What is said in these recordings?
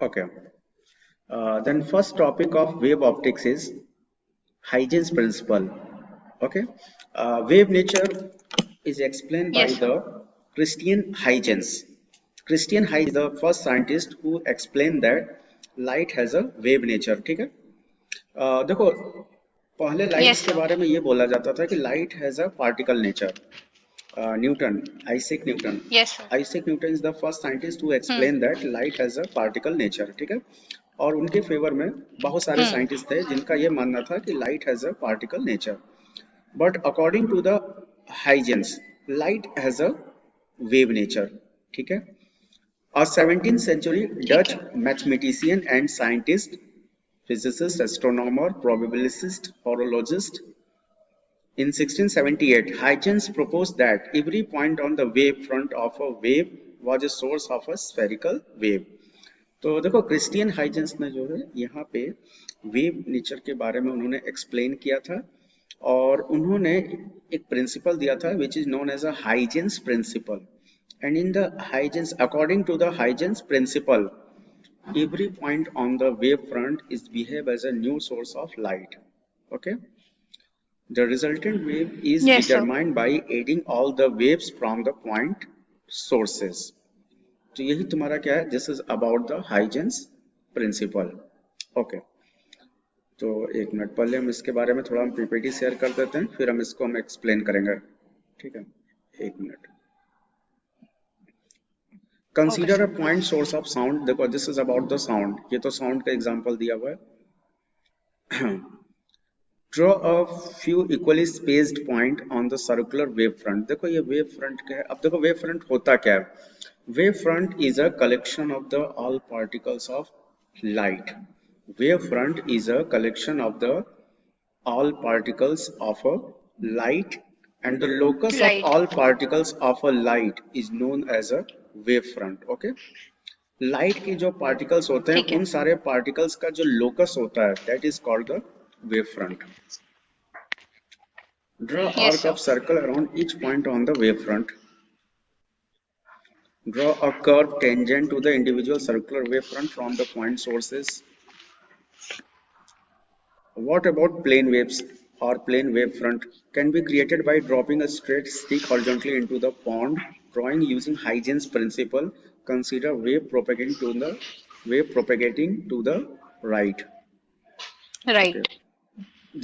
Okay. Then first topic of wave optics is Huygens principle. Okay. Wave nature is explained by Yes, sir. the Christian Huygens. Christian Huygens is the first scientist who explained that light has a wave nature. ठीक है? देखो, पहले Yes, lights के sir. बारे में ये बोला जाता था कि light has a particle nature. Newton, Isaac Newton. Yes, sir. Isaac Newton is the first scientist who Hmm. explained that light has a particle nature. ठीक है? और उनके फेवर में बहुत सारे Hmm. साइंटिस्ट थे जिनका ये मानना था कि light has a particle nature. But according to the Huygens, light has a wave nature. ठीक है? A 17th century ठीक Dutch है. mathematician and scientist, physicist, astronomer, probabilist, horologist. In 1678, Huygens proposed that every point on the wave front of a wave was a source of a spherical wave. तो देखो, Christian Huygens ने जो है यहाँ पे wave nature के बारे में उन्होंने एक्सप्लेन किया था और उन्होंने एक प्रिंसिपल दिया था which is known as a Huygens principle. And in the Huygens, according to the Huygens principle, every point on the wave front is behave as a new source of light. Okay. The resultant wave is Yes, sir. determined by adding all the waves from the point sources. तो यही तुम्हारा क्या है? This is about the Huygens principle. Okay. तो एक minute पहले हम इसके बारे में थोड़ा हम पीपीटी शेयर कर देते हैं, फिर हम एक्सप्लेन करेंगे. ठीक है, एक मिनट. Okay, consider sir. A point source of sound. देखो, this is about the sound. ये तो साउंड का एग्जांपल दिया हुआ है. Draw a few equally spaced point on the circular wavefront. देखो ये wave front क्या है? अब देखो wave front होता क्या है? Wave front is a collection of the all particles of light. Wave front is a collection of the all particles of a light, and the locus of Light. all particles of a light is known as a wave front. Okay. Light के जो particles होते हैं ठीक है. उन सारे particles का जो लोकस होता है that is called the wave front. Draw Yes, arc sir. of circle around each point on the wavefront. Draw a curve tangent to the individual circular wavefront from the point sources. What about plane waves or plane wavefront? Can be created by dropping a straight stick horizontally into the pond. Drawing using Huygens principle. Consider wave propagating to the right. Okay. Right.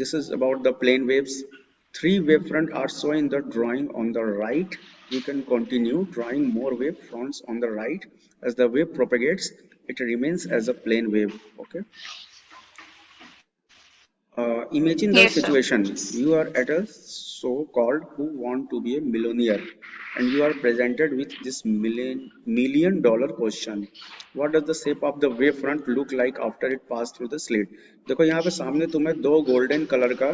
This is about the plane waves. Three wavefronts are shown in the drawing on the right. You can continue drawing more wavefronts on the right. As the wave propagates, it remains as a plane wave. Okay. Imagine the Yes, sir. situation. You are at a so-called who want to be a millionaire, and you are presented with this million dollar question. What does the shape of the wavefront look like after it passed through the slit? देखो यहाँ पे सामने तुम्हें दो golden colour का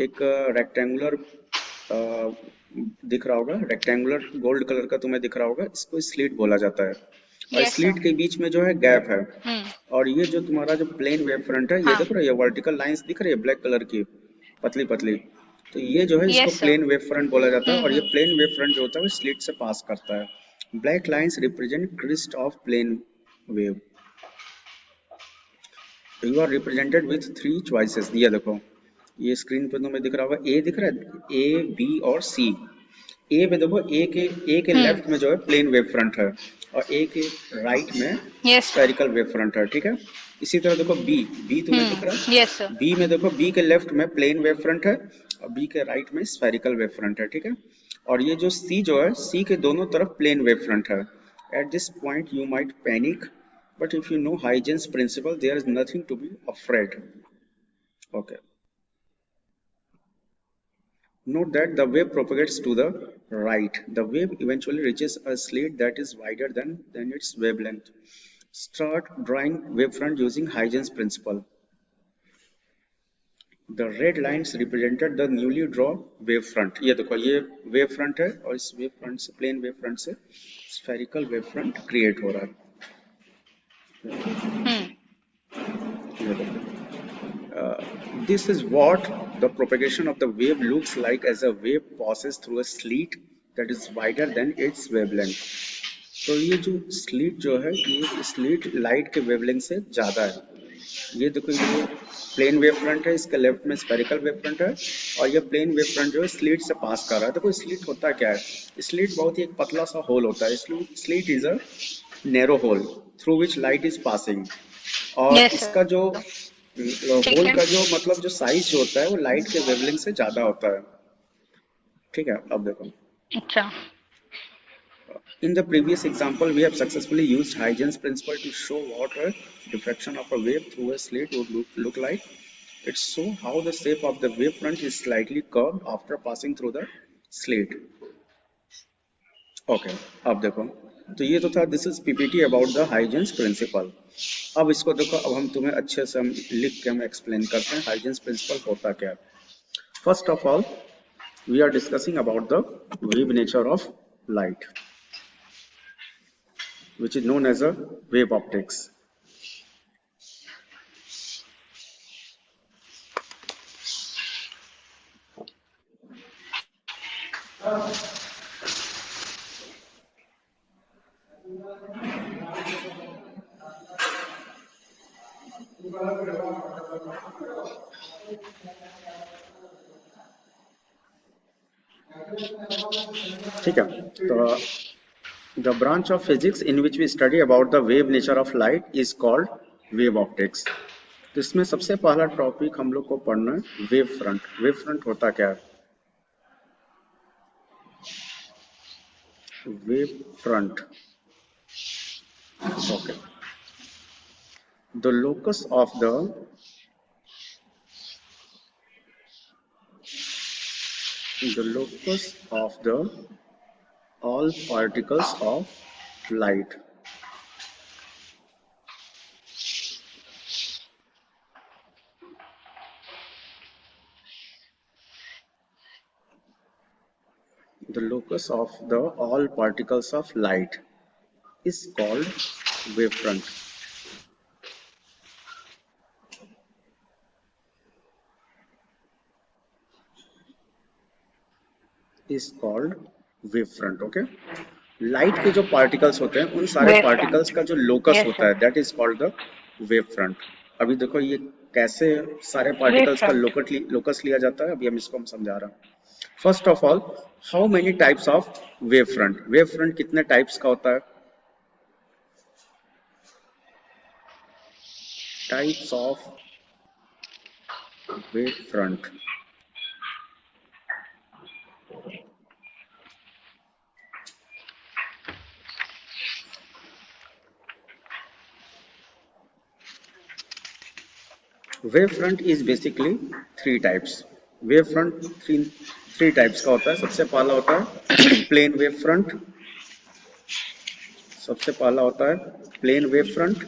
एक rectangular दिख रहा होगा. रेक्टेंगुलर गोल्ड कलर का तुम्हें दिख रहा होगा. इसको स्लिट बोला जाता है. और Yes, sir. स्लिट के बीच में जो है गैप है. Hmm. और ये जो तुम्हारा जो प्लेन वेव फ्रंट है, ये हाँ. देखो, ये वर्टिकल लाइंस दिख रही है ब्लैक कलर की, पतली पतली. तो ये जो है इसको Yes, sir. Plane wave front बोला जाता है. और ये Hmm. प्लेन वेव फ्रंट जो होता है वो स्लिट से पास करता है. Black lines represent crest of plane wave. You are represented with three choices. ये देखो, ये स्क्रीन पे तुम्हें दिख रहा होगा, ए दिख रहा है, ए बी और सी. ए में देखो, ए के Hmm. लेफ्ट में जो है प्लेन वेव फ्रंट है और ए के राइट में Yes, sir. Spherical wave front है. ठीक है. इसी तरह देखो बी. बी तुम्हें Hmm. दिख रहा Yes, sir. है. बी में देखो, बी के लेफ्ट में प्लेन वेव फ्रंट है और बी के राइट में स्फेरिकल वेव फ्रंट है. ठीक है. और ये जो सी जो है, सी के दोनों तरफ प्लेन वेव फ्रंट है. At this point you might panic, but if you know Huygens principle, there is nothing to be afraid. Okay. Note that the wave propagates to the right. The wave eventually reaches a slit that is wider than its wavelength. Start drawing wavefront using Huygens principle. The red lines represented the newly drawn wavefront. ये देखो, ये wavefront है और इस wavefront से, plane wavefront से spherical wavefront create हो रहा है. Hmm. ये देखो. This is what the propagation of the wave looks like as a wave passes through a slit that is wider than its wavelength. तो ये जो स्लिट जो है, ये स्लिट लाइट के वेवलेंथ से ज्यादा है। ये देखो, ये प्लेन वेव फ्रंट है, इसके लेफ्ट में स्फेरिकल वेव फ्रंट है, और ये प्लेन वेव फ्रंट जो है स्लिट से पास कर रहा है। देखो स्लिट होता क्या है, स्लिट बहुत ही एक पतला सा होल होता है। Slit is a narrow hole through which light is passing, और यस इसका जो सर। ठीक होल है। का जो मतलब जो साइज जो होता है वो लाइट के वेवलेंथ से ज्यादा होता है। ठीक है, अब देखो, अच्छा। in the previous example we have successfully used Huygens principle to show what a diffraction of a wave through a slit would look like. It shows how the shape of the wavefront is slightly curved after passing through the slit. Okay, अब देखो, तो ये तो था, this is PPT about the Huygens principle. अब इसको देखो, अब हम तुम्हें अच्छे से हम लिख के हम एक्सप्लेन करते हैं हाइजेंस प्रिंसिपल होता क्या है। First of all we are discussing about the wave nature of light, which is known as a wave optics. ठीक है, तो the branch of physics in which we study about the wave nature of light is called wave optics. तो इसमें सबसे पहला topic हम लोग को पढ़ना है वेव फ्रंट। वेव फ्रंट होता क्या है? Wave front, okay, the locus of the all particles of light. The locus of the all particles of light is called wavefront. Is called wavefront. Okay, light के जो particles होते हैं उन सारे wave particles front. का जो locus yes होता sir. है that is called the wave front. अभी देखो ये कैसे सारे वेव पार्टिकल्स का फ्रंट। लोकस लिया जाता है, अभी हम इसको हम समझा रहे हैं। First of all, how many types of wave front? Wave front कितने टाइप्स का होता है? Types of wave front. Wave front is basically three types. Wave front three types का होता है। सबसे पहला होता है प्लेन वेव फ्रंट, सबसे पहला होता है प्लेन वेव फ्रंट।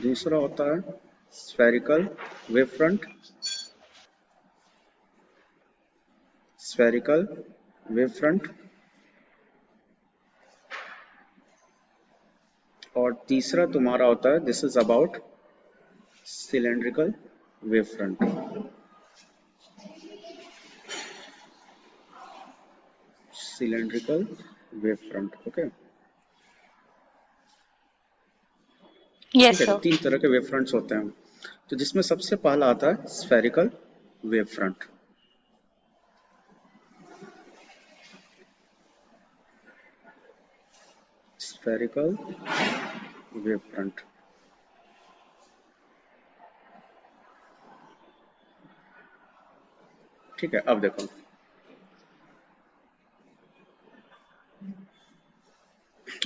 दूसरा होता है spherical wave front, spherical wave front. और तीसरा तुम्हारा होता है, this is about cylindrical wave front. Cylindrical wave front, okay. ठीक यस है, तो सर। तीन तरह के वेव फ्रंट्स होते हैं। तो जिसमें सबसे पहला आता है spherical wave front. Spherical wave front, ठीक है। अब देखो,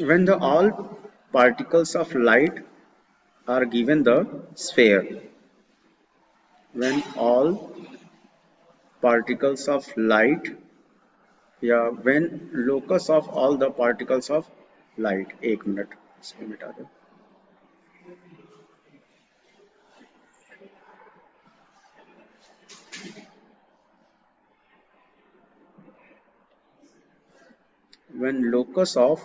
when the all particles of light are given the sphere, when all particles of light, या when locus of all the particles of light, एक मिनट इसको मिटा दो। when locus of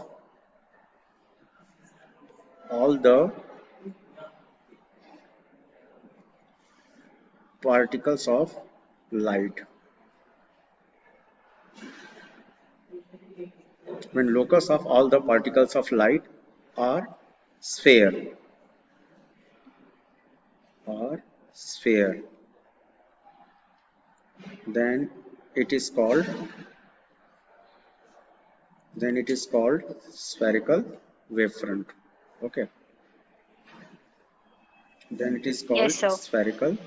all the particles of light when locus of all the particles of light are sphere or sphere, then it is called spherical wavefront. Okay, then it is Yes, called sir. spherical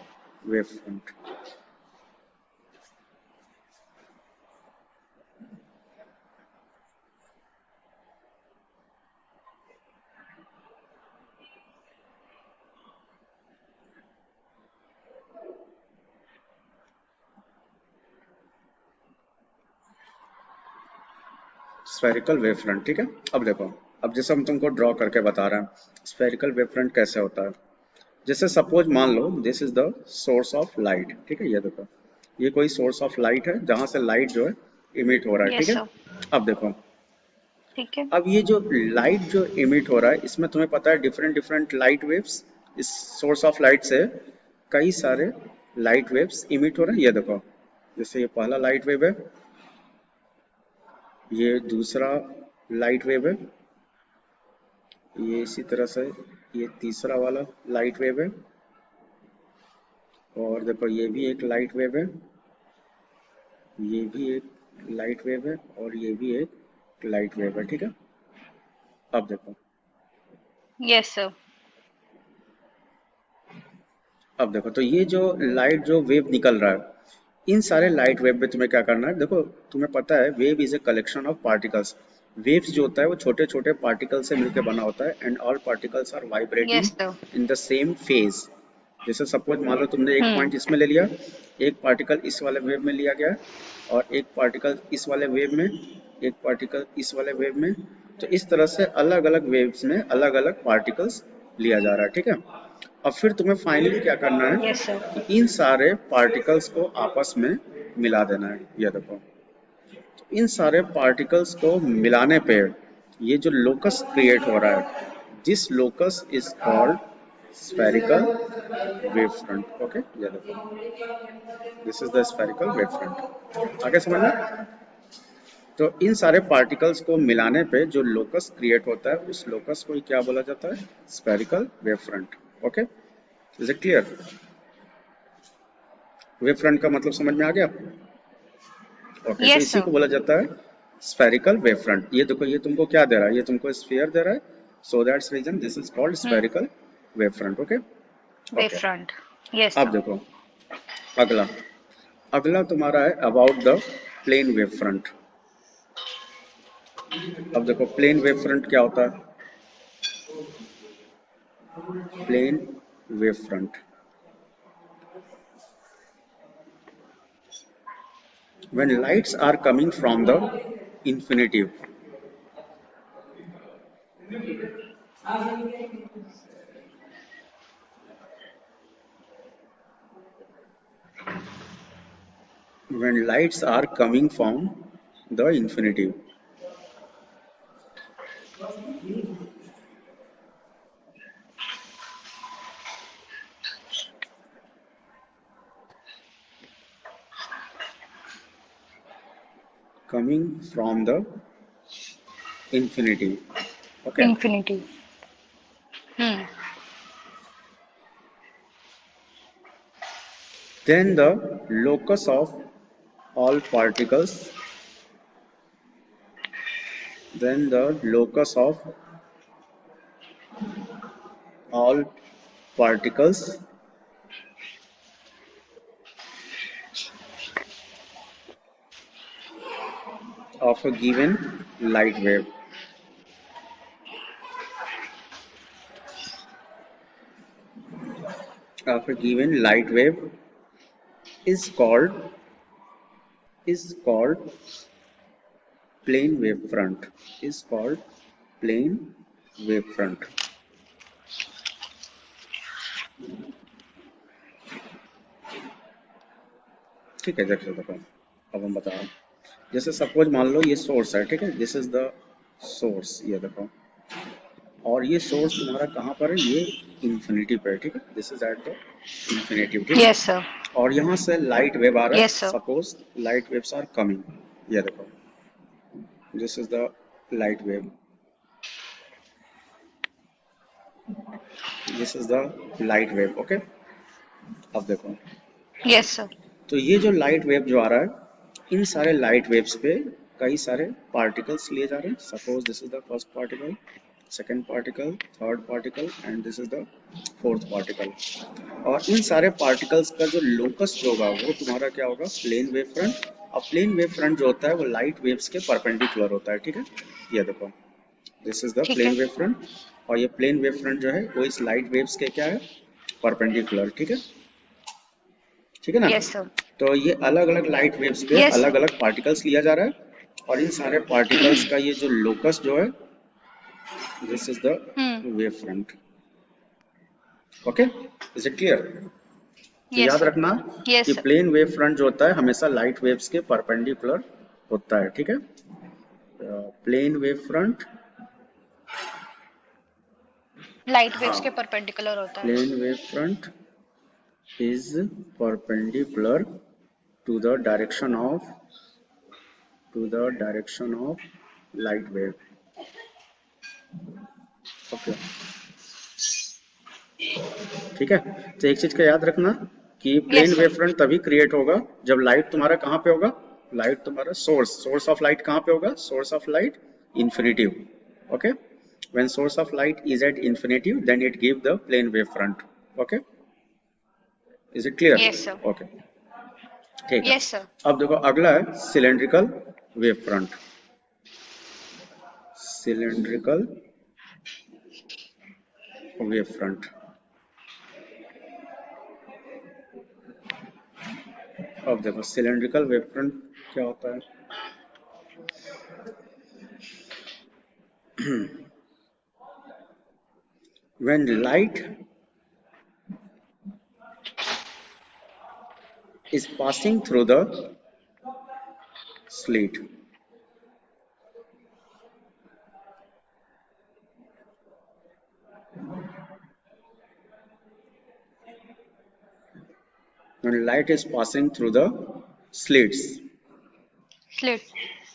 wavefront. Spherical wave front, ठीक है। अब देखो, अब जैसे हम तुमको draw करके बता रहे हैं स्फेरिकल वेव फ्रंट कैसे होता है। जैसे सपोज मान लो this is the source of light, ठीक है। ये देखो, ये कोई सोर्स ऑफ लाइट है जहां से लाइट जो है इमिट हो रहा है, ठीक यस है। सर। अब देखो, ठीक है। अब ये जो लाइट जो इमिट हो रहा है इसमें तुम्हें पता है डिफरेंट डिफरेंट लाइट वेव्स, इस सोर्स ऑफ लाइट से कई सारे लाइट वेव्स इमिट हो रहे हैं। ये देखो, जैसे ये पहला लाइट वेव है, ये दूसरा लाइट वेव है, ये इसी तरह से ये तीसरा वाला लाइट वेव है, और देखो ये भी एक लाइट वेव है, ये भी एक लाइट वेव है, और ये भी एक लाइट वेव है, ठीक है। अब देखो, यस सर। अब देखो तो ये जो लाइट जो वेव निकल रहा है, इन सारे लाइट वेव में तुम्हें क्या करना है। देखो, तुम्हें पता है wave is a collection of particles. Waves जो होता है वो छोटे छोटे पार्टिकल से मिलकर बना होता है, and all particles are vibrating yes sir. In the same phase. जैसे सपोज मान लो तुमने एक हम्म। पॉइंट इसमें ले लिया, एक पार्टिकल इस वाले वेव में लिया गया, और एक पार्टिकल इस वाले वेव में, एक पार्टिकल इस वाले वेव में। तो इस तरह से अलग अलग वेव्स में अलग अलग पार्टिकल्स लिया जा रहा है, ठीक है। अब फिर तुम्हें फाइनली क्या करना है यस सर। कि इन सारे पार्टिकल्स को आपस में मिला देना है। ये देखो, इन सारे पार्टिकल्स को मिलाने पे ये जो लोकस क्रिएट हो रहा है, this locus is called spherical wave front. Okay, ये देखो, this is the spherical wave front. आगे समझ में। तो इन सारे पार्टिकल्स को मिलाने पे जो लोकस क्रिएट होता है, उस लोकस को क्या बोला जाता है, spherical wave front. Okay, is it clear. Wave front का मतलब समझ में आ गया। ओके, तो यस इसी सर। को बोला जाता है स्फेरिकल वेव फ्रंट। ये देखो, ये तुमको क्या दे रहा है, ये तुमको स्फीयर दे रहा है, so that's reason this is called hmm. Spherical wave front. Okay. Wave okay, front. Yes अब सर। देखो, अगला अगला तुम्हारा है about the plane wave front. अब देखो, प्लेन वेव फ्रंट क्या होता है। Plane wave front, when lights are coming from the infinitive, when lights are coming from the infinitive, coming from the infinitive. Okay, infinity. Hmm. then the locus of all particles, then the locus of all particles of a given light wave, of a given light wave is called plane wave front, is called plane wave front। ठीक है, देखो देखो, अब हम बता रहे हैं। जैसे सपोज मान लो ये सोर्स है, ठीक है, दिस इज द सोर्स, ये देखो, और ये सोर्स तुम्हारा कहाँ पर है, ये इंफिनिटी पे है, ठीक है, this is at the infinity, ठीक है। Yes sir. और यहाँ से लाइट वेव आ रहा है, yes sir. Suppose light waves are coming, ये देखो, This is the light wave. This is the light wave. Okay, अब देखो, Yes, sir. तो ये जो लाइट वेव जो आ रहा है, इन सारे लाइट वेव्स पे कई सारे पार्टिकल्स लिए जा रहे हैं. Suppose this is the first particle, second particle, third particle and this is the fourth particle. और इन सारे पार्टिकल्स का जो लोकस जो होगा वो तुम्हारा क्या होगा, प्लेन वेव फ्रंट. अब प्लेन वेव फ्रंट जो होता है वो लाइट वेव्स के परपेंडिकुलर होता है. ठीक है, ये देखो, दिस इज द ठीक प्लेन है. Wave front. और ये प्लेन वेव फ्रंट जो है वो इस लाइट वेव्स के क्या है, परपेंडिकुलर. ठीक है, ठीक है ना. Yes, sir. तो ये अलग अलग लाइट वेव्स पे Yes, अलग sir. अलग पार्टिकल्स लिया जा रहा है. और इन सारे पार्टिकल्स का ये जो लोकस जो है, this is the Hmm. Wave front. Okay, is it clear? तो Yes, याद sir. रखना Yes, कि sir. प्लेन वेव फ्रंट जो होता है हमेशा लाइट वेव्स के परपेंडिकुलर होता है. ठीक है, प्लेन वेव फ्रंट, Light हाँ, waves के perpendicular होता है. Plane wave front is perpendicular to the direction of light wave. ओके, ठीक है. तो एक चीज का याद रखना कि Yes, plane sir. Wave front तभी क्रिएट होगा जब लाइट तुम्हारा कहाँ पे होगा, लाइट तुम्हारा सोर्स ऑफ लाइट कहाँ पे होगा, source of light infinitive. Okay, when source of light is at infinitive then it give the plane wave front. Okay, is it clear? Yes, sir. Okay, ठीक है. Yes, sir. अब देखो अगला है cylindrical wave front. Cylindrical wave front. अब देखो cylindrical wave front क्या होता है. when light is passing through the slit, when light is passing through the slits Slit.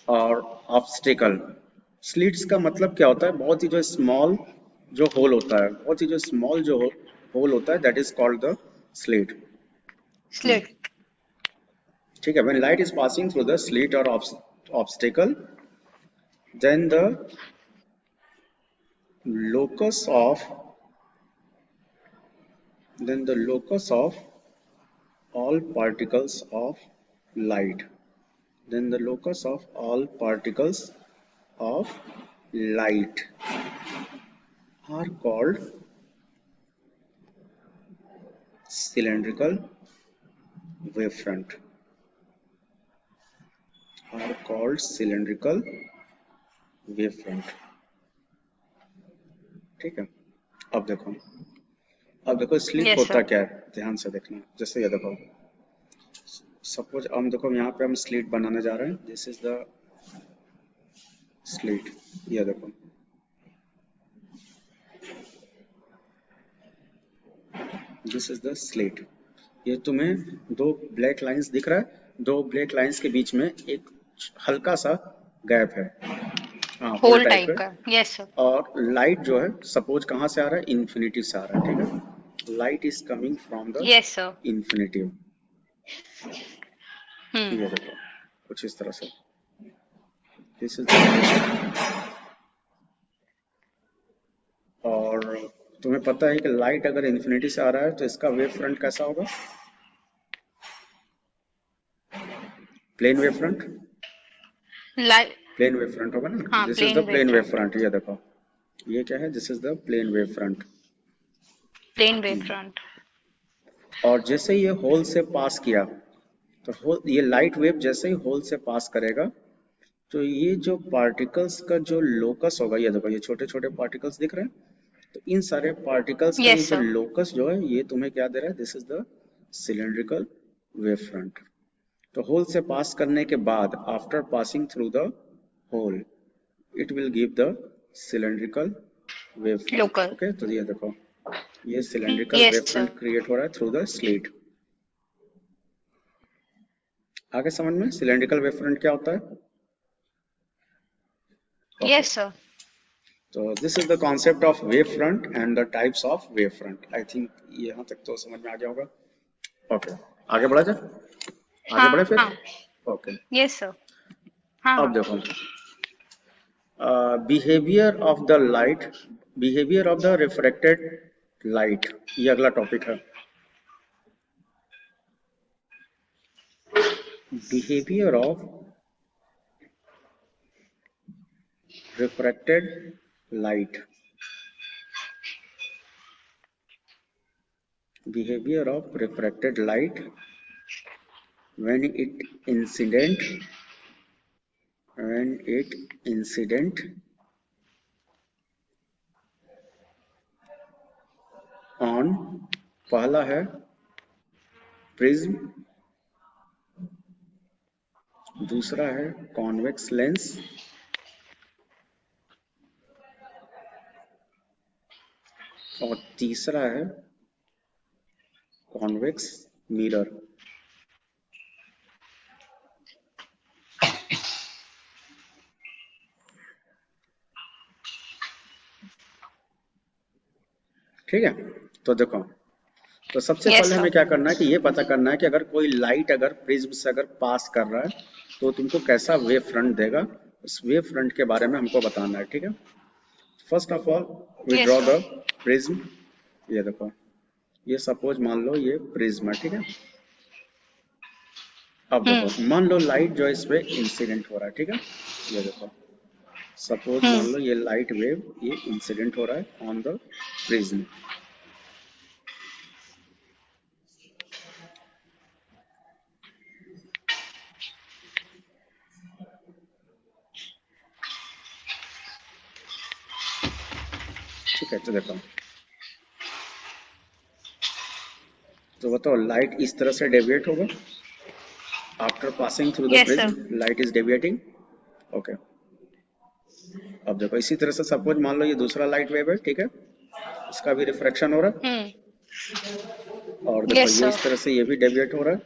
और ऑब्स्टिकल. स्लिट्स का मतलब क्या होता है, बहुत ही जो स्मॉल जो होल होता है, बहुत ही जो स्मॉल जो होल होता है, that is called the slit. Slit. ठीक है, when light is passing through the slit और obstacle, then the locus of all particles of light, then the locus of all particles of light are called cylindrical wavefront. Are called cylindrical wavefront. ठीक है, अब देखो slit Yes, होता sir. क्या है, ध्यान से देखना. जैसे ये देखो, सपोज हम देखो यहाँ पे हम स्लिट बनाने जा रहे हैं. This is the slit. ये देखो, दिस इज द स्लिट. ये तुम्हें दो ब्लैक लाइंस दिख रहा है, दो ब्लैक लाइंस के बीच में एक हल्का सा गैप है, हाँ, होल Whole टाइप type है. का. Yes, sir. और लाइट जो है सपोज कहाँ से आ रहा है, इन्फिनिटी से आ रहा है. ठीक है, light is coming from the Yes, sir. Infinitive. Hmm. ये देखो कुछ इस तरह से, दिस इज. और तुम्हें पता है कि लाइट अगर इन्फिनिटी से आ रहा है तो इसका वेव फ्रंट कैसा होगा, plane wave front. Light. Plane wave front होगा ना. हाँ, this is the plain plane wave wavefront. Front. ये देखो, ये क्या है, this is the plane wave front. Plain wavefront. और जैसे ये होल से पास किया तो ये लाइट वेव जैसे ही होल से पास करेगा तो ये जो पार्टिकल्स का जो लोकस होगा, ये देखो ये छोटे छोटे पार्टिकल्स दिख रहे हैं, तो इन सारे पार्टिकल्स का ये Yes, जो sir. लोकस जो है ये तुम्हें क्या दे रहा है, this is the cylindrical wave front. तो होल से पास करने के बाद after passing through the hole it will give the cylindrical wave front. Local. ओके, तो ये देखो ये cylindrical Yes, wave sir. Front create हो रहा है थ्रू द स्लिट. आगे समझ में सिलेंड्रिकल वेव फ्रंट क्या होता है. Okay Yes, sir. तो this is the concept of wave front and the types of wave front. I think यहाँ तक तो समझ में आ गया होगा। ओके आगे बढ़ा जाए, आगे बढ़े फिर। हाँ. Okay Yes, sir. हाँ अब हाँ. देखो behaviour of the light, behaviour of the refracted light, ये अगला टॉपिक है। Behaviour of refracted light, behavior of refracted light when it incident on, पहला है प्रिज्म, दूसरा है कॉन्वेक्स लेंस, और तीसरा है कॉन्वेक्स मिरर। ठीक है, तो देखो, तो सबसे Yes, पहले sir. हमें क्या करना है कि ये पता करना है कि अगर कोई लाइट अगर प्रिज्म से अगर पास कर रहा है तो तुमको कैसा वेव फ्रंट देगा, उस वेव फ्रंट के बारे में हमको बताना है। ठीक है, first of all we Yes, draw sir. The prism. ये देखो, ये सपोज मान लो ये प्रिज्म है। ठीक है, अब देखो हम्म. मान लो लाइट जो है इस पे इंसिडेंट हो रहा है। ठीक है, ये देखो सपोज मान हम्म. लो ये लाइट वेव ये इंसिडेंट हो रहा है ऑन द प्रिज्म। ठीक है, तो देखो, तो बताओ लाइट इस तरह से डेविएट होगा after passing through the Yes, sir. Prism, light is deviating. Okay, अब देखो इसी तरह से सपोज मान लो ये दूसरा लाइट वेव है। ठीक है, इसका भी रिफ्रैक्शन हो रहा हम्म. है, और देखो Yes, ये sir. इस तरह से ये भी डेविएट हो रहा है।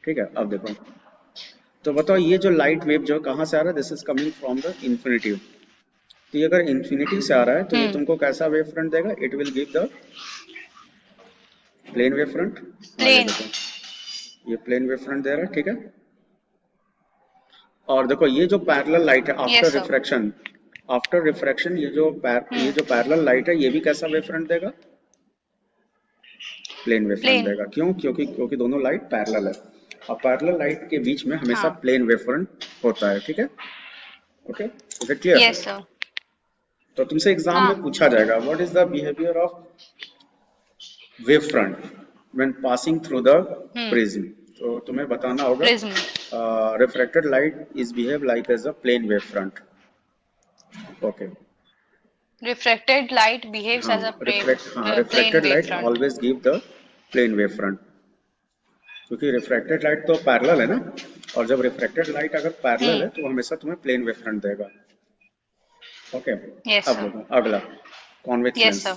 ठीक है, अब देखो, तो बताओ ये जो लाइट वेव जो कहाँ से आ रहा है, this is coming from the infinity. तो ये अगर इन्फिनिटी से आ रहा है तो ये हम्म. तुमको कैसा वेव फ्रंट देगा, it will give the plane wave front. हाँ ये Plain. देखो, ये प्लेन वेव फ्रंट दे रहा है। ठीक है, और देखो ये जो पैरेलल लाइट है Yes, after sir. Refraction, after refraction ये हम्म. जो पैरेलल लाइट है ये भी कैसा वेव फ्रंट देगा, प्लेन वेव फ्रंट Plain. देगा। क्यों, क्योंकि क्योंकि दोनों लाइट पैरेलल है, और पैरेलल लाइट के बीच में हमेशा हाँ. प्लेन वेव फ्रंट होता है। ठीक है, okay, is it clear. Yes, sir. तो तुमसे एग्जाम में हाँ. पूछा जाएगा what is the behaviour of wave front when passing through the hmm. Prism. तो तुम्हें बताना होगा Prism. Refracted light is behave like as a plane wave front. Okay, Refracted light behaves हाँ as a plain refracted light wavefront. Always give the plane wave front, क्योंकि refracted light तो parallel है ना, और जब रिफ्रैक्टेड लाइट अगर parallel है हम्म. तो वो हमेशा तुम्हें प्लेन वेव फ्रंट देगा। ओके, Yes, अब sir. देखो अगला convex Yes, lens. sir.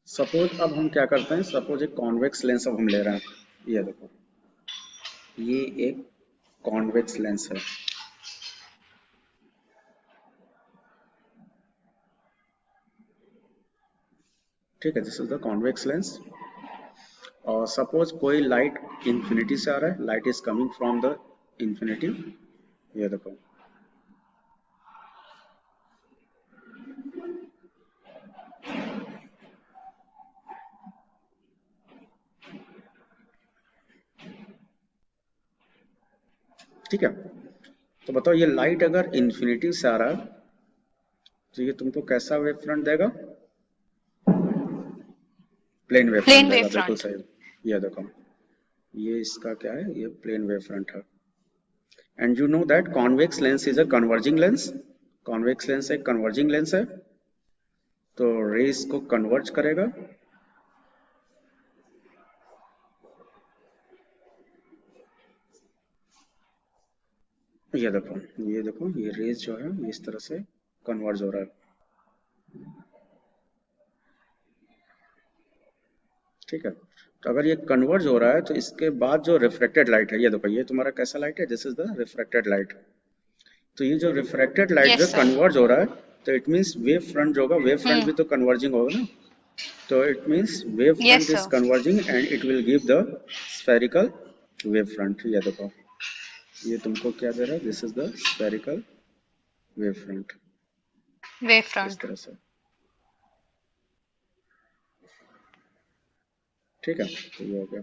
Suppose अब हम क्या करते हैं, सपोज एक कॉन्वेक्स लेंस अब हम ले रहे हैं। ये देखो, ये एक कॉन्वेक्स लेंस है। ठीक है, this is the convex lens, और सपोज कोई लाइट इंफिनिटी से आ रहा है, light is coming from the infinity. ये देखो, ठीक है, तो बताओ ये लाइट अगर इंफिनिटी से आ रहा है तो ये तुमको कैसा वेव फ्रंट देगा, प्लेन वेव फ्रंट Plain देगा, बिल्कुल wavefront. सही। ये देखो, ये इसका क्या है, ये प्लेन वेव फ्रंट है। And you know that convex lens is a converging lens, convex lens एक कन्वर्जिंग लेंस है, तो रेस को कन्वर्ज करेगा। ये देखो, ये देखो, ये रेस जो है ये इस तरह से कन्वर्ज हो रहा है। ठीक है, तो अगर ये कन्वर्ज हो रहा है तो इसके बाद जो रिफ्लेक्टेड लाइट है, ये देखो ये तुम्हारा कैसा लाइट है, this is the reflected light. तो ये जो रिफ्रैक्टेड लाइट जो Yes, sir. कन्वर्ज हो रहा है, तो इट मीन्स वेव फ्रंट जो होगा, वेव फ्रंट भी Hmm. तो कन्वर्जिंग होगा ना, तो it means wave Yes, front is sir. Converging and it will give the spherical wave front. ये देखो, ये तुमको क्या दे रहा है, this is the spherical wave front, इस Wavefront. तरह से, ठीक है। तो ये हो गया,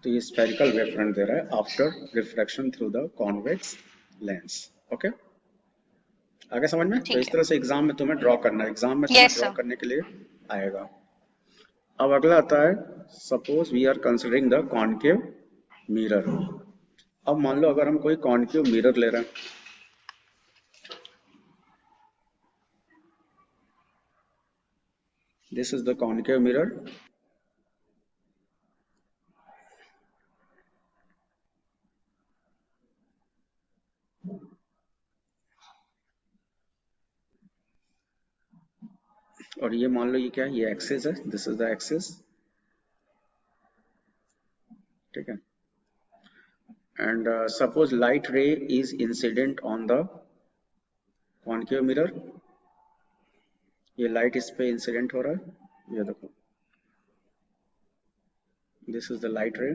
तो ये स्फेरिकल वेव फ्रंट दे रहा है after refraction through the convex lens. Okay, आगे समझ में? तो ठीक इस है. तरह से एग्जाम में तुम्हें ड्रॉ करना है, एग्जाम में तुम्हें Yes, ड्रॉ sir. करने के लिए आएगा। अब अगला आता है, suppose we are considering the concave mirror. अब मान लो अगर हम कोई कॉनकेव मिरर ले रहे हैं, this is the concave mirror, और ये मान लो ये क्या है, ये एक्सिस है, दिस इज द एक्सिस, ठीक है। एंड सपोज लाइट रे is incident on the concave mirror, ये लाइट इस पे इंसिडेंट हो रहा है, ये देखो, दिस इज द लाइट रे।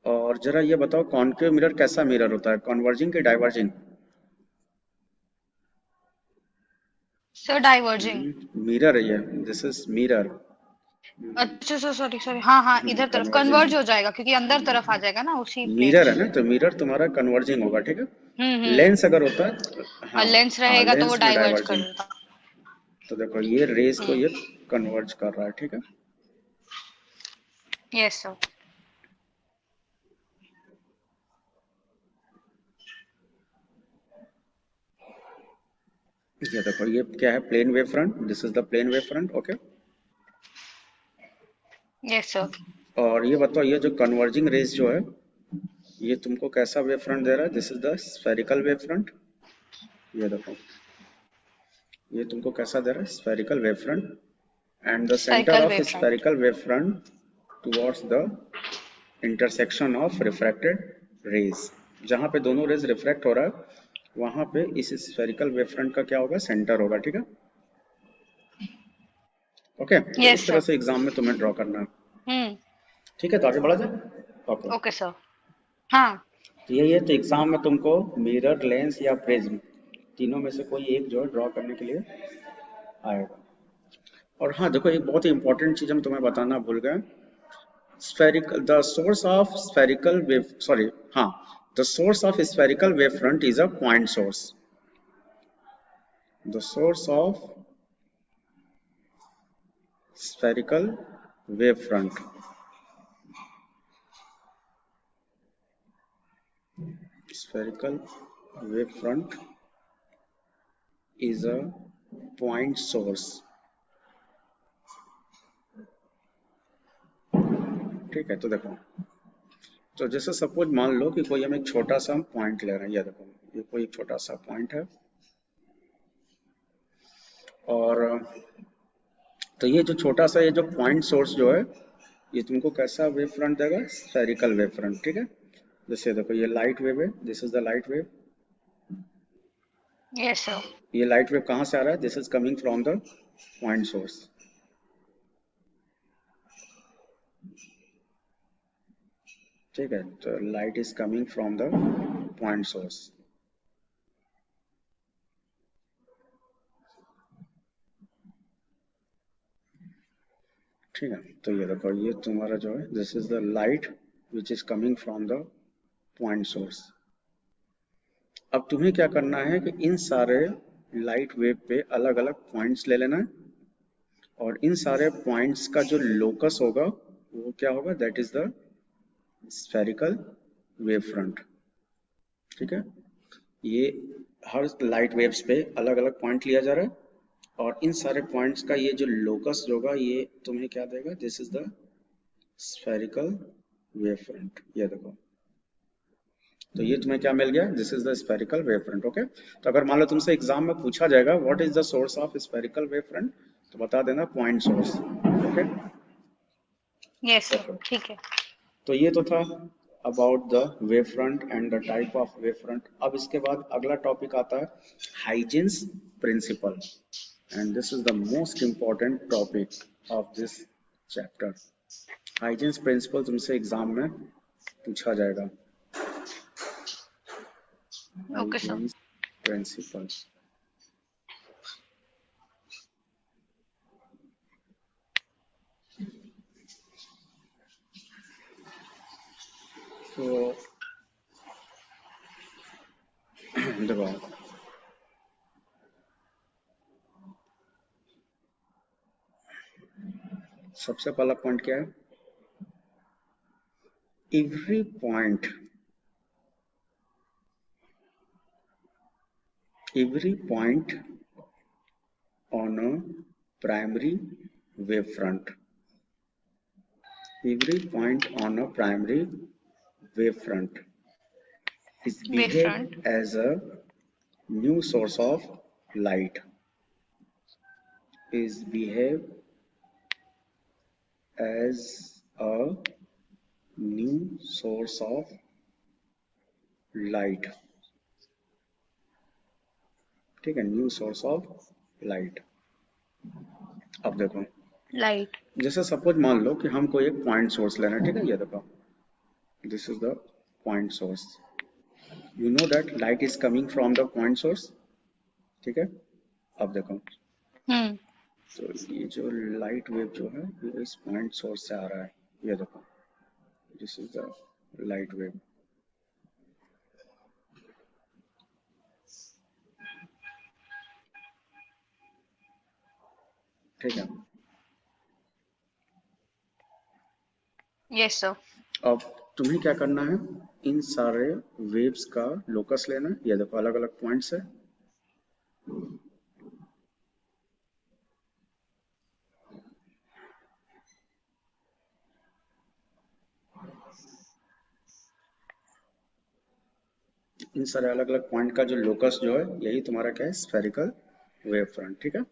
और जरा ये बताओ कॉनकेव मिरर कैसा मिरर होता है, कन्वर्जिंग कि डाइवर्जिंग? Sir, diverging. मिरर है ये, दिस इज मिरर, अच्छा सर, सॉरी सॉरी, हाँ हाँ, इधर तरफ कन्वर्जिंग कन्वर्ज है, हो जाएगा क्योंकि अंदर तरफ आ जाएगा ना उसी प्लेन मिरर है में. ना, तो मिरर तुम्हारा कन्वर्जिंग होगा, ठीक है। हम्म. लेंस अगर होता है और हाँ, लेंस हाँ रहेगा तो वो लेंस में डाइवर्ज कर डाइवर्जिंग। देगा. तो देखो ये रेस को हम्म. ये कन्वर्ज कर रहा है, ठीक है। Yes sir. ये देखो ये क्या है, plane wave front, this is the plane wave front, okay. Yes sir. और ये बताओ ये जो कन्वर्जिंग रेस जो है, ये तुमको कैसा वेव फ्रंट दे रहा है, this is the spherical wave front, ये देखो ये तुमको कैसा दे रहा है, spherical wave front, and the centre spherical of wave front. Spherical wave front towards the intersection of refracted rays, जहां पे दोनों रेज रिफ्रैक्ट हो रहा है वहां पे इस स्फेरिकल वेव फ्रंट का क्या होगा, सेंटर होगा, ठीक है। ओके, तो इस यस तरह सर. से एग्जाम में तुम्हें ड्रॉ करना है, हम्म. ठीक है। तो आगे बढ़ा जाए, ओके। Okay sir. हाँ. तो यही है, तो एग्जाम में तुमको मिरर, लेंस या प्रिज्म, तीनों में से कोई एक जो है ड्रॉ करने के लिए आएगा। और हाँ देखो, एक बहुत ही इंपॉर्टेंट चीज हम तुम्हें बताना भूल गए, spherical the source of spherical wave, sorry, हाँ, the source of spherical wave front is a point source, the source of spherical wave front, spherical wave front is a point source, ठीक है। तो देखो, तो जैसे सपोज मान लो कि कोई हम एक छोटा सा पॉइंट ले रहे हैं, ये देखो ये कोई एक छोटा सा पॉइंट है, और तो ये जो छोटा सा ये जो पॉइंट सोर्स जो है, ये तुमको कैसा वेव फ्रंट देगा, स्फेरिकल वेव फ्रंट, ठीक है। जैसे देखो ये लाइट वेव है, this is the light wave, yes sir. ये लाइट वेव कहाँ से आ रहा है, this is coming from the point source, ठीक है। तो light is coming from the point source, ठीक है। तो ये देखो ये तुम्हारा जो है, this is the light which is coming from the point source. अब तुम्हें क्या करना है कि इन सारे लाइट वेव पे अलग अलग पॉइंट्स ले लेना है, और इन सारे पॉइंट्स का जो लोकस होगा वो क्या होगा, that is the spherical wave front, ठीक है। ये हर लाइट वेव्स पे अलग अलग पॉइंट लिया जा रहा है, और इन सारे पॉइंट्स का ये जो लोकस होगा ये तुम्हें क्या देगा, this is the spherical wave front, ये देखो। तो ये तुम्हें क्या मिल गया, this is the spherical wave front, okay. तो अगर मान लो तुमसे एग्जाम में पूछा जाएगा what is the source of spherical wave front, तो बता देना point source, okay. Yes sir. Okay, ठीक है. तो ये तो था। About the wave front and the type of wave front. अब इसके बाद अगला टॉपिक आता है Huygens principle, and this is the most important topic of this chapter. Huygens principle तुमसे एग्जाम में पूछा जाएगा। Okay sir. हाइजीन्स प्रिंसिपल, तो देखो सबसे पहला पॉइंट क्या है, every point on a primary wavefront, every point on a primary wavefront is wave front behaved as a new source of light, is behaved as a new source of light, ठीक है, new source of light. अब देखो light. जैसे suppose मान लो कि हमको एक point source लेना है, ठीक है, ये देखो this is the point source, you know that light is coming from the point source, ठीक है। अब देखो तो ये जो लाइट वेव जो है ये इस पॉइंट सोर्स से आ रहा है, ये देखो this is the light wave, ठीक है। Yes sir. अब तुम्हें क्या करना है, इन सारे वेव्स का लोकस लेना है, ये देखो अलग अलग पॉइंट्स है, इन सारे अलग अलग पॉइंट का जो लोकस जो है यही तुम्हारा क्या है, स्फेरिकल वेव फ्रंट, ठीक है।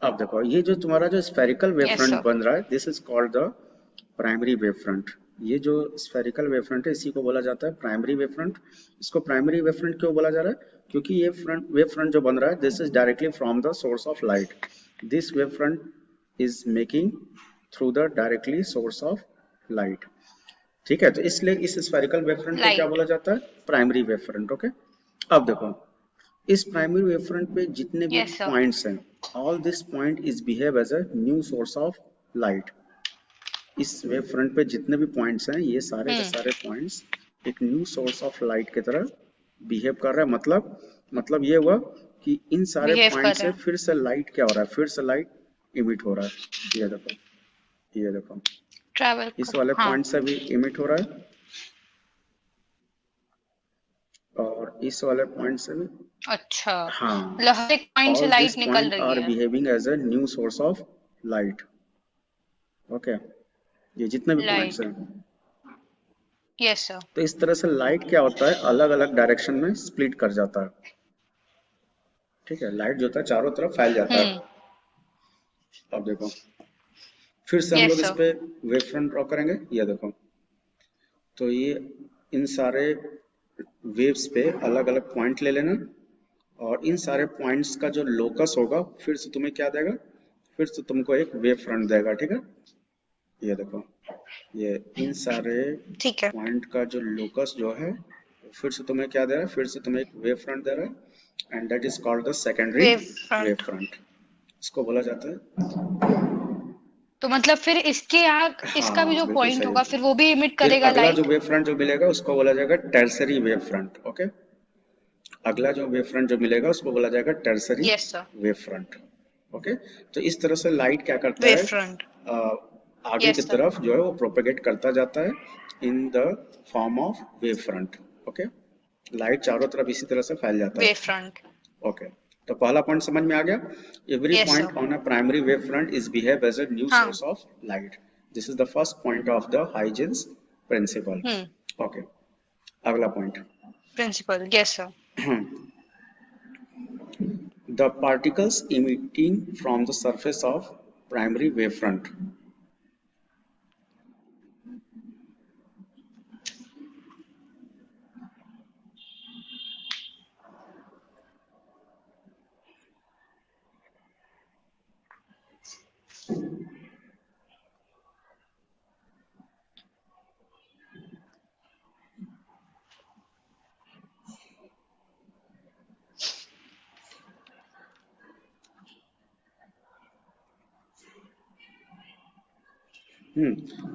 अब देखो ये जो तुम्हारा जो spherical wave yes front sir. बन रहा है this is called the primary wave front. ये जो स्फेरिकल वेव फ्रंट है इसी को बोला जाता है प्राइमरी वेव फ्रंट। इसको प्राइमरी वेव फ्रंट क्यों बोला जा रहा है, क्योंकि ये फ्रंट वेव फ्रंट जो बन रहा है this is directly from the source of light, this wave front is making through the directly source of light, ठीक है। तो इसलिए इस स्फेरिकल वेव फ्रंट को क्या लाइट। बोला जाता है, प्राइमरी वेव फ्रंट, ओके। अब देखो इस प्राइमरी वेव फ्रंट पे जितने भी यस सर। पॉइंट्स हैं all this point is behave as a new source of light. इस वेव फ्रंट पे जितने भी पॉइंट्स हैं ये सारे के सारे पॉइंट्स एक न्यू सोर्स ऑफ लाइट की तरह बिहेव कर रहा है, मतलब ये हुआ कि इन सारे बिहेव कर पॉइंट रहे से हैं। फिर से लाइट क्या हो रहा है, फिर से लाइट इमिट हो रहा है, ये देखो ये देखो ट्रैवल इस कर, वाले हाँ। पॉइंट से भी इमिट हो रहा है और इस वाले पॉइंट से भी, अच्छा, हाँ, मतलब हर एक पॉइंट से all these लाइट निकल point रही are है। behaving as a new source of light, okay, ये जितने भी पॉइंट्स लाइट। हैं। Yes sir. तो इस तरह से लाइट क्या होता है अलग अलग डायरेक्शन में स्प्लिट कर जाता है, ठीक है, लाइट जो होता है चारों तरफ फैल जाता है। अब देखो फिर से हम यस लोग इस सर। पे वेव फ्रंट ड्रॉ करेंगे, ये देखो तो ये इन सारे वेव्स पे अलग अलग पॉइंट ले लेना और इन सारे पॉइंट्स का जो लोकस होगा फिर से तुम्हें क्या देगा, फिर से तुमको एक वेव फ्रंट देगा, ठीक है। ये देखो ये इन सारे ठीक है। पॉइंट का जो लोकस जो है फिर से तुम्हें क्या दे रहा है, फिर से तुम्हें एक वेव फ्रंट दे रहा है and that is called the secondary wave wave front. Front, इसको बोला जाता है, तो मतलब फिर इसके आग इसका भी हाँ जो बिल्कुल पॉइंट सही। होगा फिर वो भी इमिट फिर करेगा अगला जो लाइट। वेव फ्रंट जो मिलेगा उसको बोला जाएगा टर्सरी वेव फ्रंट, ओके। अगला जो वेव फ्रंट जो मिलेगा उसको बोला जाएगा tertiary yes sir. Wave front, okay. तो इस तरह से लाइट क्या करता वेव है, फ्रंट। आगे की यस सर। तरफ जो है वो प्रोपेगेट करता जाता है in the form of wave front, okay. Light चारों तरफ इसी तरह से फैल जाता वेव है, फ्रंट। ओके। तो पहला पॉइंट समझ में आ गया, every yes point sir. On a primary wave front is behave as a new हाँ। Source of light, this is the first point of the Huygens principle, okay. अगला point principle. Yes sir. the particles emitting from the surface of primary wavefront,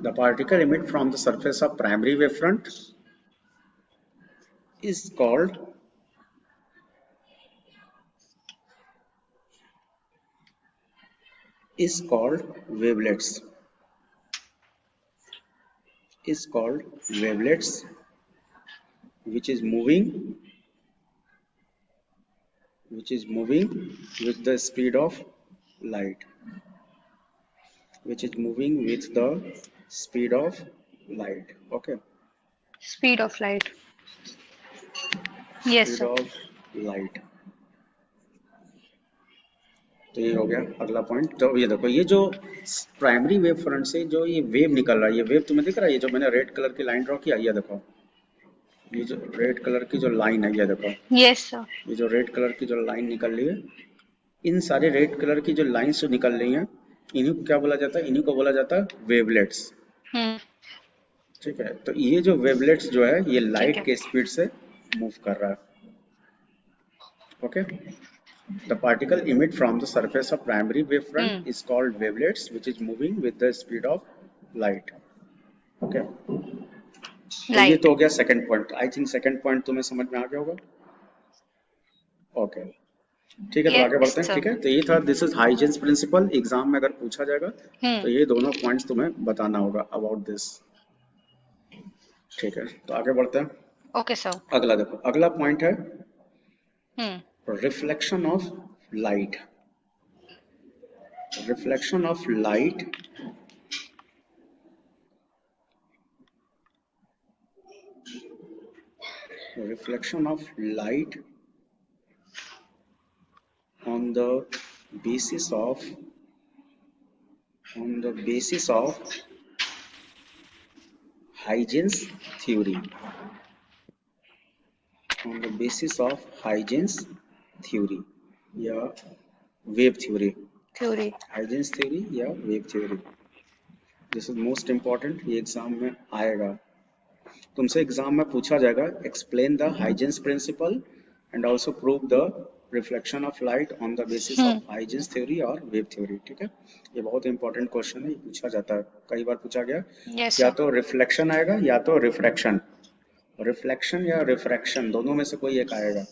The particle emit from the surface of primary wavefront is called wavelets. Is called wavelets, which is moving with the speed of light. Which is moving with the speed of light. Okay. Speed of light. Yes, Speed sir. of light. तो ये हो गया अगला point. तो ये देखो, ये जो प्राइमरी वेव फ्रंट से जो ये वेव निकल रहा है, ये वेव तुम्हें दिख रहा है, ये जो मैंने रेड कलर की लाइन ड्रॉ किया, ये देखो, ये जो रेड कलर की जो लाइन है, ये देखो, Yes, sir. ये जो रेड कलर की जो लाइन निकल रही है, इन सारे रेड कलर की जो लाइन्स जो निकल रही हैं, इन्हीं को क्या बोला जाता है? इन्हीं को बोला जाता है वेवलेट्स। हम्म, ठीक है, तो ये जो वेवलेट्स जो है, ये ठीक लाइट है। के स्पीड से मूव कर रहा है। Okay, the particle emit from the surface of primary wavefront hmm, is called wavelets, which is moving with the speed of light. Okay, तो ये लाइट। तो हो गया second point. I think second point तुम्हें समझ में आ गया होगा। ओके, ठीक है, तो आगे यस बढ़ते हैं। सर। ठीक है, तो ये था, this is Huygens principle. Exam में अगर पूछा जाएगा तो हम्म, ये दोनों पॉइंट्स तुम्हें बताना होगा अबाउट दिस। ठीक है, तो आगे बढ़ते हैं। Okay sir. अगला देखो, अगला पॉइंट है hmm, reflection of light. Reflection of light reflection of light on the basis of Huygens theory. On the basis of Huygens theory या wave theory. Theory. Huygens theory या wave theory. This is most important, ये exam में आएगा। तुमसे exam में पूछा जाएगा, explain the Huygens principle and also prove the reflection of light on the basis of Huygens theory और वेव थ्योरी। ठीक है, ये बहुत इंपॉर्टेंट क्वेश्चन है, ये पूछा जाता है, कई बार पूछा गया। यस या सर। तो रिफ्लेक्शन आएगा या तो रिफ्रैक्शन। रिफ्लेक्शन या रिफ्रैक्शन, दोनों में से कोई एक आएगा।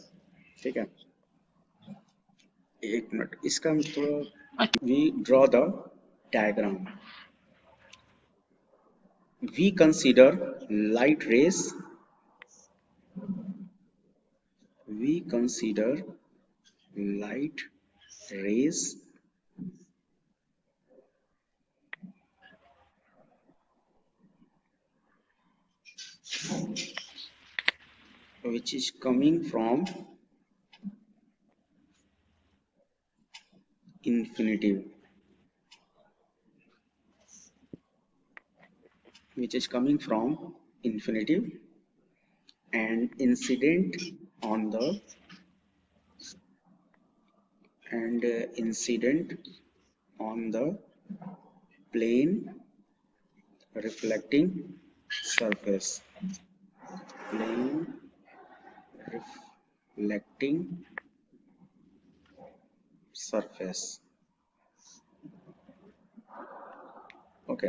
ठीक है, एक मिनट, इसका थोड़ा, we draw the diagram. We consider light rays, we consider light rays which is coming from infinitive, which is coming from infinitive and incident on the plane reflecting surface, plane reflecting surface. Okay,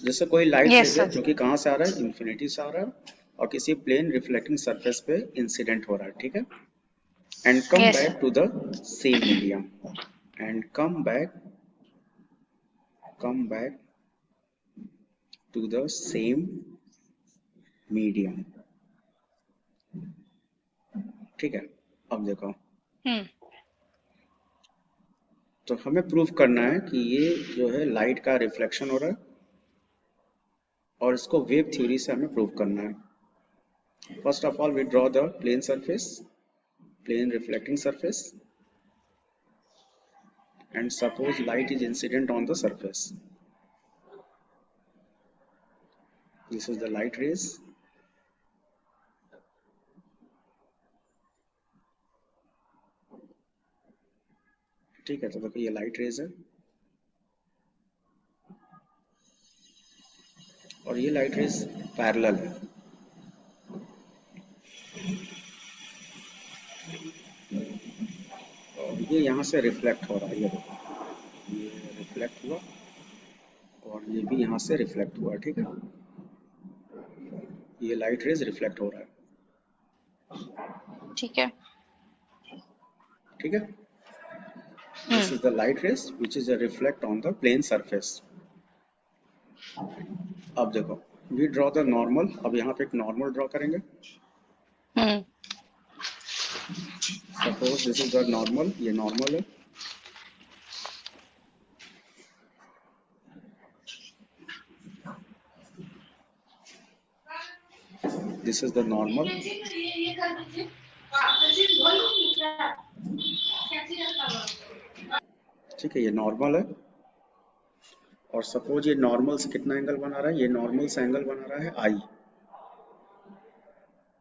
जैसे कोई light yes raise है sir. जो कि कहाँ से आ रहा है? Infinity से आ रहा है, और किसी प्लेन रिफ्लेक्टिंग सरफेस पे इंसिडेंट हो रहा है। ठीक है, and come yes back sir. to the same medium, and come back to the same medium। ठीक है, अब देखो, हम्म, तो हमें प्रूव करना है कि ये जो है लाइट का रिफ्लेक्शन हो रहा है, और इसको वेव थ्योरी से हमें प्रूव करना है। First of all we draw the plane surface, plane reflecting surface, and suppose light is incident on the surface. This is the light rays, ठीक है, तो देखो ये लाइट रेज है, और ये लाइट रेज पैरेलल है। और ये यहाँ से रिफ्लेक्ट हो रहा है, ये देखो, ये रिफ्लेक्ट हुआ और ये भी यहाँ से रिफ्लेक्ट हुआ, ठीक है, ये लाइट रेज रिफ्लेक्ट हो रहा है, ठीक है। ठीक है। This is the light rays which is a reflect on the plane surface. अब देखो, वी ड्रॉ द नॉर्मल। अब यहाँ पे एक नॉर्मल ड्रॉ करेंगे। Hmm. Suppose this is the normal, ये नॉर्मल है। दिस इज द नॉर्मल, ठीक है, ये नॉर्मल है। और सपोज ये नॉर्मल से कितना एंगल बना रहा है, ये नॉर्मल से एंगल बना रहा है आई,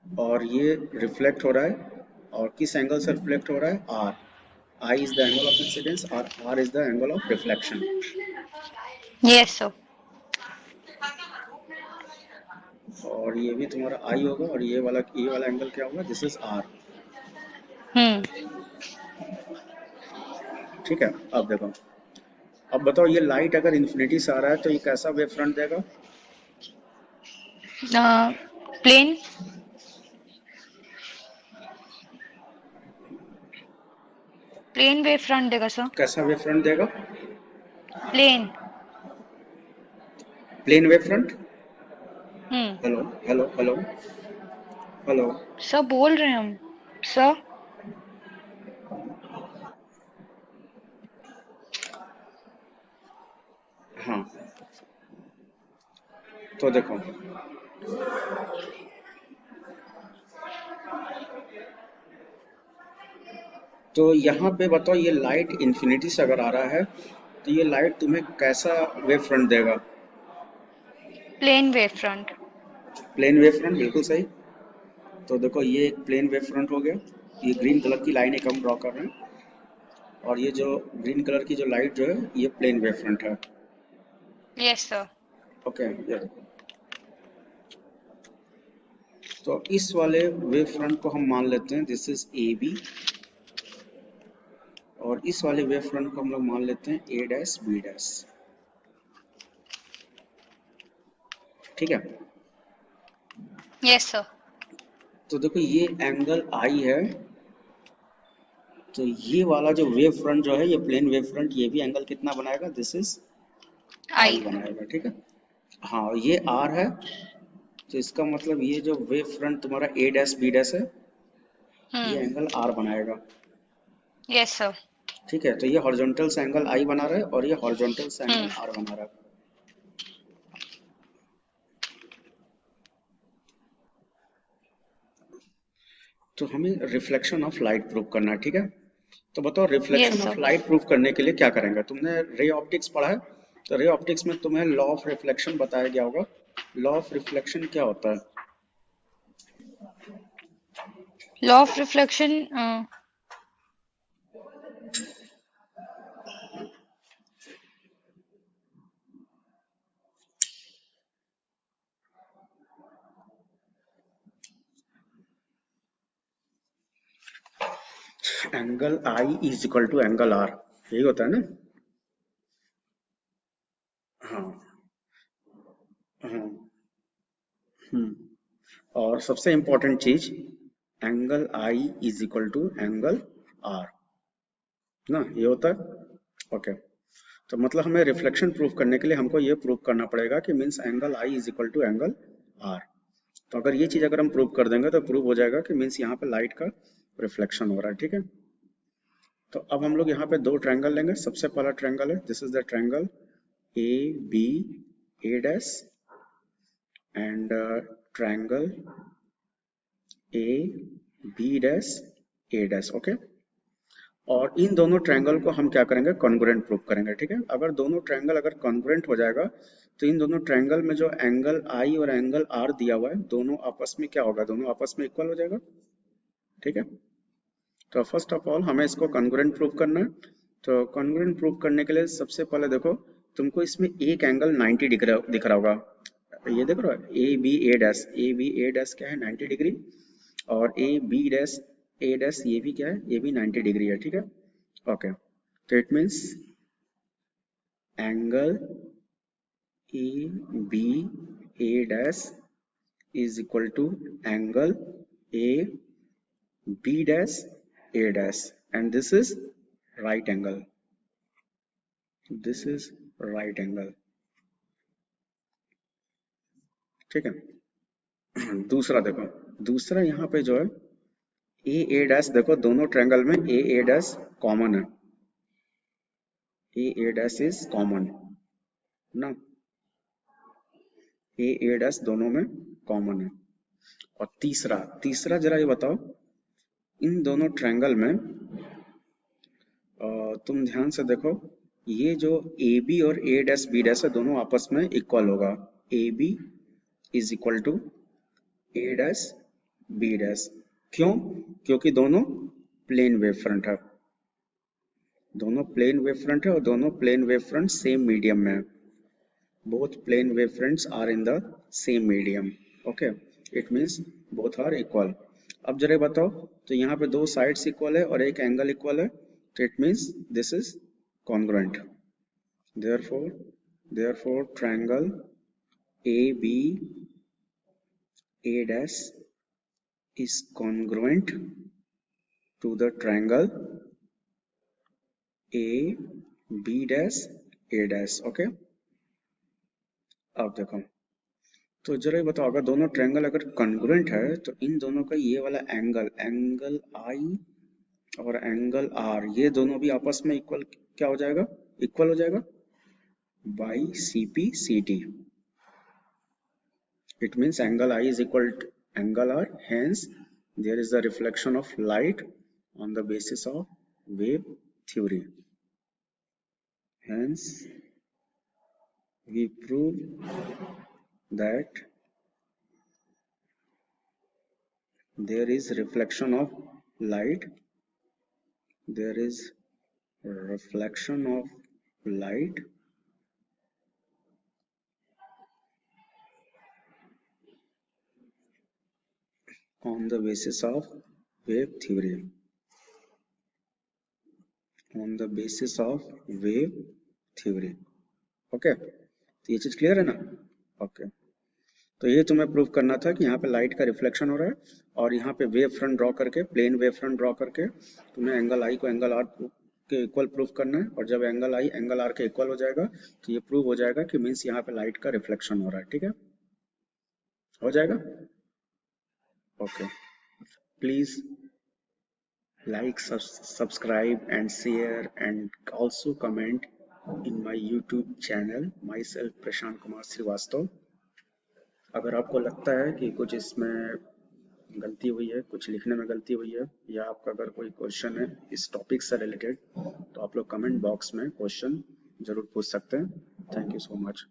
और ये रिफ्लेक्ट हो रहा है, और किस एंगल से रिफ्लेक्ट हो रहा है, R. I is the angle of incidence और R is the angle of reflection. Yes sir. और ये भी तुम्हारा आई होगा, और ये वाला एंगल क्या होगा, दिस इज आर, हम्म। ठीक है। अब देखो, अब बताओ, ये लाइट अगर इन्फिनिटी से आ रहा है तो ये कैसा वेव फ्रंट देगा? प्लेन। प्लेन वेव फ्रंट देगा सर। कैसा वेव फ्रंट देगा? Plane. Plane wave front. Hmm. Hello hello hello hello. Sir बोल रहे हैं हम। सर। हाँ, तो देखो, तो यहाँ पे बताओ, ये लाइट इन्फिनिटी से अगर आ रहा है तो ये लाइट तुम्हें कैसा वेव फ्रंट देगा? Plane wave front. Plane wave front, बिल्कुल सही। तो देखो, ये एक प्लेन वेव फ्रंट हो गया। ये ग्रीन कलर की लाइन एक हम ड्रॉ कर रहे हैं, और ये जो ग्रीन कलर की जो लाइट जो है, ये प्लेन वेव फ्रंट है। Yes sir. ओके, ये देखो, तो इस वाले वेव फ्रंट को हम मान लेते हैं दिस इज ए बी, और इस वाले वेव फ्रंट को हम लोग मान लेते हैं ए डैश बी डैश, ठीक है। Yes sir. तो देखो, ये एंगल आई है, तो ये वाला जो वेव फ्रंट जो है, ये प्लेन वेव फ्रंट, ये भी एंगल कितना बनाएगा, दिस इज आई आई। बनाएगा, ठीक है। हाँ, ये आर है, तो इसका मतलब ये जो वेव फ्रंट तुम्हारा ए डैश बी डैश है, ये हम्म। एंगल आर बनाएगा, यस सर। ठीक है। तो ये हॉरिजॉन्टल से एंगल आई बना रहा है, और ये हॉरिजॉन्टल से एंगल हम्म। आर बना रहा है। तो हमें रिफ्लेक्शन ऑफ लाइट प्रूव करना है, ठीक है। तो बताओ, yes reflection of sir. Light prove करने के लिए क्या करेंगे? तुमने रे ऑप्टिक्स पढ़ा है, तो रे ऑप्टिक्स में तुम्हें लॉ ऑफ रिफ्लेक्शन बताया गया होगा। लॉ ऑफ रिफ्लेक्शन क्या होता है? Law of reflection. Angle i is equal to angle r, यही होता है ना? हाँ हाँ। हम्म। और सबसे इंपॉर्टेंट चीज, angle i is equal to angle r, ना, ये होता है। ओके, तो मतलब हमें रिफ्लेक्शन प्रूफ करने के लिए हमको ये प्रूव करना पड़ेगा कि means angle i is equal to angle r. तो अगर ये चीज अगर हम प्रूव कर देंगे तो प्रूव हो जाएगा कि मीन्स यहाँ पे लाइट का रिफ्लेक्शन हो रहा है, ठीक है। तो अब हम लोग यहाँ पे दो ट्रायंगल लेंगे। सबसे पहला ट्रायंगल है, this is the triangle A B A dash, and triangle A B dash A dash, okay. और इन दोनों ट्रायंगल को हम क्या करेंगे, कॉन्ग्रुएंट प्रूव करेंगे, ठीक है। अगर दोनों ट्रायंगल अगर कॉन्ग्रुएंट हो जाएगा, तो इन दोनों ट्रायंगल में जो एंगल आई और एंगल आर दिया हुआ है, दोनों आपस में क्या होगा, दोनों आपस में इक्वल हो जाएगा, ठीक है। तो फर्स्ट ऑफ ऑल हमें इसको कॉन्ग्रुएंट प्रूव करना है। तो कॉन्ग्रुएंट प्रूव करने के लिए सबसे पहले देखो, तुमको इसमें एक एंगल 90 डिग्री दिख रहा होगा, ये देख रहे हो, ए बी ए डैश क्या है, 90 डिग्री। और A B dash A dash, ये भी क्या है, ये भी 90 डिग्री है, ठीक है। ओके, तो it means angle A B A dash is equal to angle A B dash A dash, and this is right angle. This is right angle. ठीक है। दूसरा देखो, दूसरा यहाँ पे जो है ए डैश, देखो दोनों ट्रायंगल में ए डैश कॉमन है, ए डैश इज कॉमन ना, ए डैश दोनों में कॉमन है। और तीसरा तीसरा जरा ये बताओ, इन दोनों ट्रायंगल में तुम ध्यान से देखो, ये जो ए बी और ए डैश बी डैश है दोनों आपस में इक्वल होगा, A B is equal to A dash B dash. क्यों? क्योंकि दोनों प्लेन वेव फ्रंट है, दोनों प्लेन वेव फ्रंट है और दोनों plane wave front same medium में है। both plane wavefronts are in the same medium, okay, it means both are equal। अब जरा बताओ, तो यहाँ पे दो साइड्स इक्वल है और एक एंगल इक्वल है, तो it means this is congruent. therefore triangle AB A dash is congruent to the triangle A B dash A dash, okay। अब देखो, तो जरा ये बताओ, अगर दोनों ट्रायंगल अगर कॉन्ग्रुएंट है तो इन दोनों का ये वाला एंगल आई और एंगल आर, ये दोनों भी आपस में इक्वल क्या हो जाएगा, इक्वल हो जाएगा by CP CT. It means angle i is equal to angle r, hence there is the reflection of light on the basis of wave theory. Hence we prove that there is reflection of light, there is reflection of light on the basis of wave theory, on the basis of wave theory, okay. तो ये चीज clear है ना, okay. तो ये तुम्हें prove करना था कि यहाँ पे लाइट का रिफ्लेक्शन हो रहा है और यहाँ पे वेव फ्रंट ड्रॉ करके, प्लेन वेव फ्रंट ड्रॉ करके तुम्हें एंगल आई को एंगल आर के इक्वल प्रूव करना है, और जब एंगल आई एंगल आर के इक्वल हो जाएगा तो ये प्रूव हो जाएगा कि मीन्स यहाँ पे लाइट का रिफ्लेक्शन हो रहा है, ठीक है, हो जाएगा, okay. Please like, subscribe and share and also comment in my YouTube channel, myself Prashant Kumar Srivastava. अगर आपको लगता है कि कुछ इसमें गलती हुई है, कुछ लिखने में गलती हुई है, या आपका अगर कोई क्वेश्चन है इस टॉपिक से रिलेटेड, तो आप लोग कमेंट बॉक्स में क्वेश्चन जरूर पूछ सकते हैं। Thank you so much.